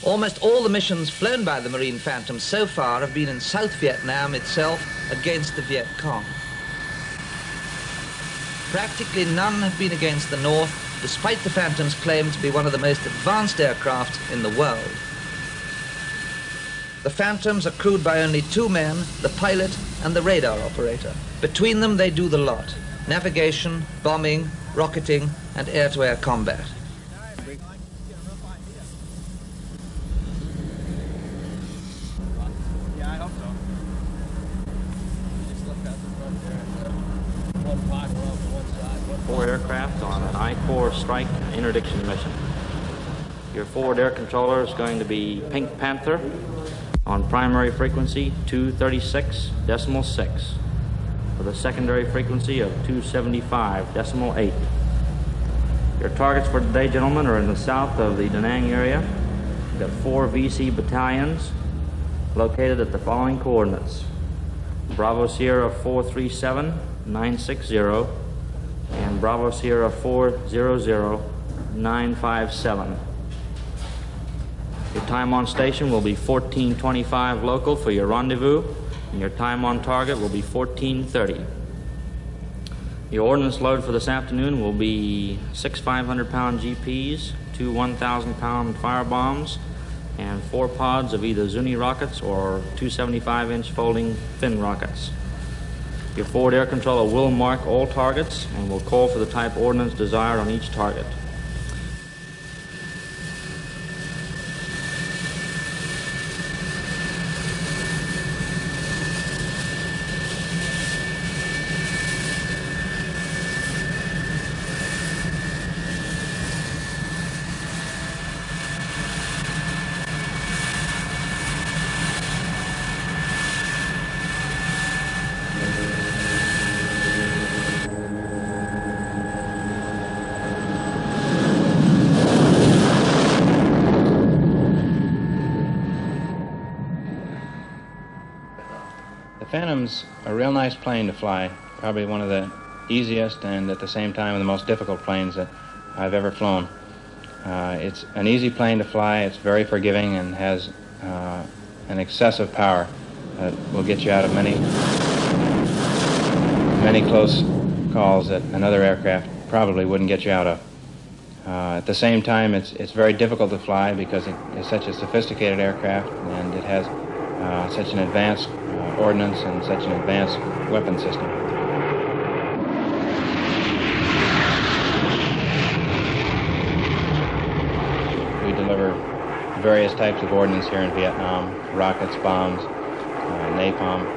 Almost all the missions flown by the Marine Phantom so far have been in South Vietnam itself against the Viet Cong. Practically none have been against the North, despite the Phantom's claim to be one of the most advanced aircraft in the world. The Phantoms are crewed by only 2 men, the pilot and the radar operator. Between them they do the lot: navigation, bombing, rocketing and air-to-air combat. Aircraft on an I-4 strike interdiction mission. Your forward air controller is going to be Pink Panther on primary frequency 236.6 with a secondary frequency of 275.8. Your targets for today, gentlemen, are in the south of the Da Nang area. We've got 4 VC battalions located at the following coordinates: Bravo Sierra 437-960 and Bravo Sierra 400-957. Your time on station will be 14:25 local for your rendezvous, and your time on target will be 14:30. Your ordnance load for this afternoon will be 6 500-pound GPs, 2 1,000-pound fire bombs, and 4 pods of either Zuni rockets or 2 75-inch folding fin rockets. Your forward air controller will mark all targets and will call for the type ordnance desired on each target. Phantom's a real nice plane to fly, probably one of the easiest and at the same time the most difficult planes that I've ever flown. It's an easy plane to fly, it's very forgiving and has an excessive power that will get you out of many close calls that another aircraft probably wouldn't get you out of. At the same time, it's very difficult to fly because it is such a sophisticated aircraft and it has such an advanced ordnance and such an advanced weapon system. We deliver various types of ordnance here in Vietnam: rockets, bombs, napalm.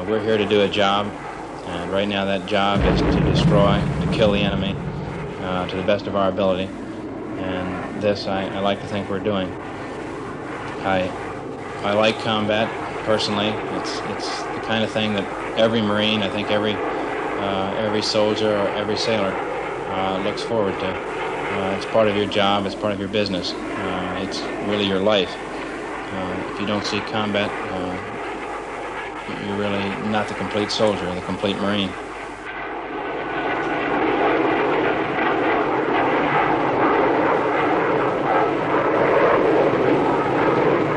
We're here to do a job, and right now that job is to destroy, to kill the enemy to the best of our ability, and this I like to think we're doing. I like combat personally. It's the kind of thing that every Marine, I think every soldier or every sailor looks forward to. It's part of your job, it's part of your business, it's really your life. If you don't see combat, you're really not the complete soldier, the complete Marine.